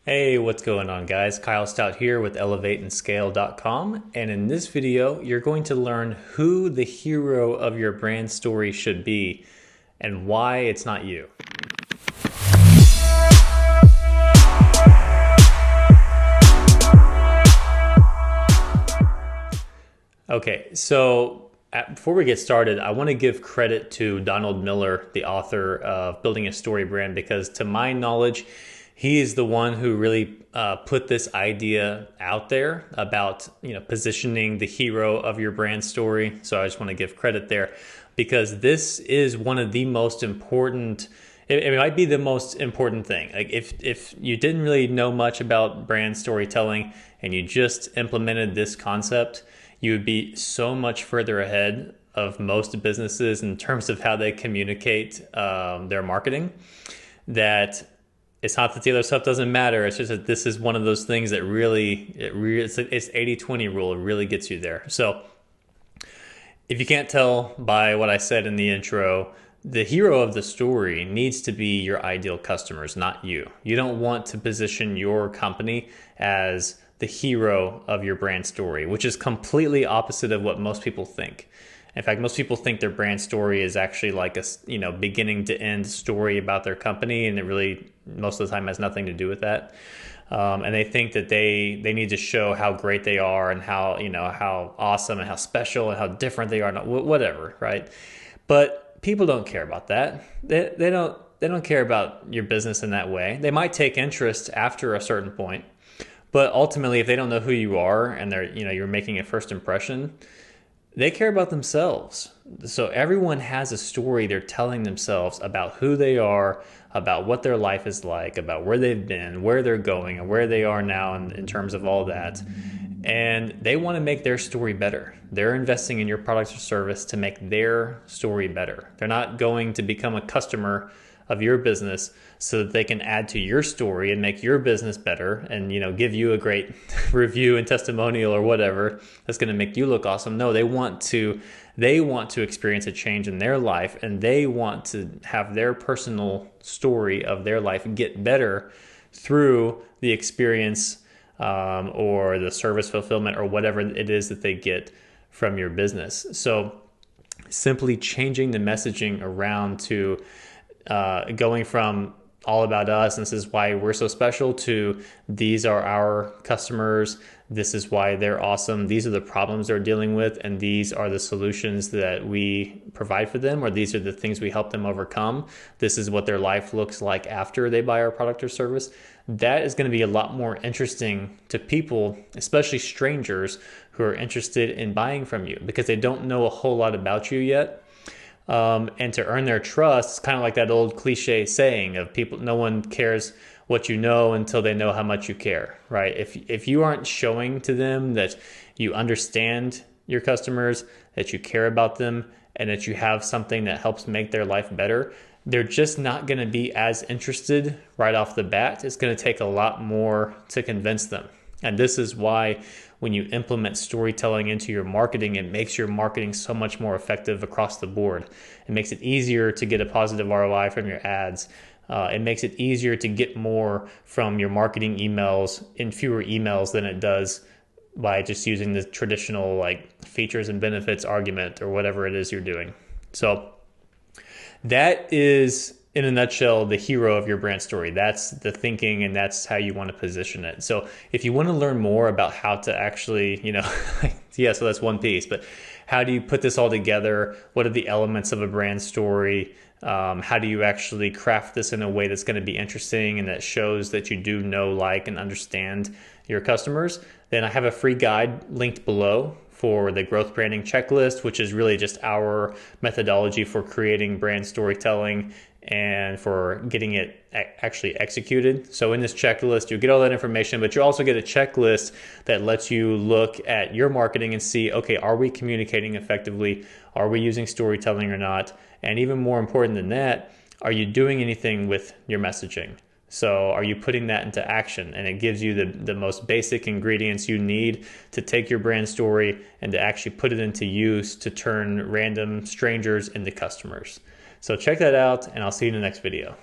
Hey, what's going on, guys? Kyle Stout here with ElevateAndScale.com, and in this video, you're going to learn who the hero of your brand story should be and why it's not you. Okay, so before we get started, I want to give credit to Donald Miller, the author of Building a Story Brand, because to my knowledge, he is the one who really put this idea out there about positioning the hero of your brand story. So I just want to give credit there because this is one of the most important. It might be the most important thing. Like if you didn't really know much about brand storytelling and you just implemented this concept, you would be so much further ahead of most businesses in terms of how they communicate their marketing. That it's not that the other stuff doesn't matter. It's just that this is one of those things that it's 80-20 rule. It really gets you there. So if you can't tell by what I said in the intro, the hero of the story needs to be your ideal customers, not you. You don't want to position your company as the hero of your brand story, which is completely opposite of what most people think. In fact, most people think their brand story is actually like a beginning to end story about their company, and it really most of the time has nothing to do with that. And they think that they need to show how great they are and how awesome and how special and how different they are, whatever, right? But people don't care about that. They don't care about your business in that way. They might take interest after a certain point, but ultimately, if they don't know who you are and you're making a first impression, they care about themselves. So everyone has a story they're telling themselves about who they are, about what their life is like, about where they've been, where they're going, and where they are now in terms of all that. And they want to make their story better. They're investing in your product or service to make their story better. They're not going to become a customer of your business so that they can add to your story and make your business better and give you a great review and testimonial or whatever that's going to make you look awesome. No, they want to experience a change in their life, and they want to have their personal story of their life get better through the experience or the service fulfillment or whatever it is that they get from your business. So simply changing the messaging around to going from all about us, and this is why we're so special, to these are our customers, this is why they're awesome, these are the problems they're dealing with, and these are the solutions that we provide for them, or these are the things we help them overcome. This is what their life looks like after they buy our product or service. That is going to be a lot more interesting to people, especially strangers who are interested in buying from you, because they don't know a whole lot about you yet. And to earn their trust, it's kind of like that old cliche saying of people, no one cares what you know until they know how much you care, right? If you aren't showing to them that you understand your customers, that you care about them, and that you have something that helps make their life better, they're just not going to be as interested right off the bat. It's going to take a lot more to convince them. And this is why when you implement storytelling into your marketing, it makes your marketing so much more effective across the board. It makes it easier to get a positive ROI from your ads. It makes it easier to get more from your marketing emails in fewer emails than it does by just using the traditional features and benefits argument or whatever it is you're doing. So that is, in a nutshell, the hero of your brand story. That's the thinking, and that's how you want to position it. So if you want to learn more about how to actually, so that's one piece, but how do you put this all together? What are the elements of a brand story? How do you actually craft this in a way that's going to be interesting and that shows that you do know, like, and understand your customers? Then I have a free guide linked below for the growth branding checklist, which is really just our methodology for creating brand storytelling and for getting it actually executed. So in this checklist, you get all that information, but you also get a checklist that lets you look at your marketing and see, okay, are we communicating effectively? Are we using storytelling or not? And even more important than that, are you doing anything with your messaging? So are you putting that into action? And it gives you the most basic ingredients you need to take your brand story and to actually put it into use to turn random strangers into customers. So check that out, and I'll see you in the next video.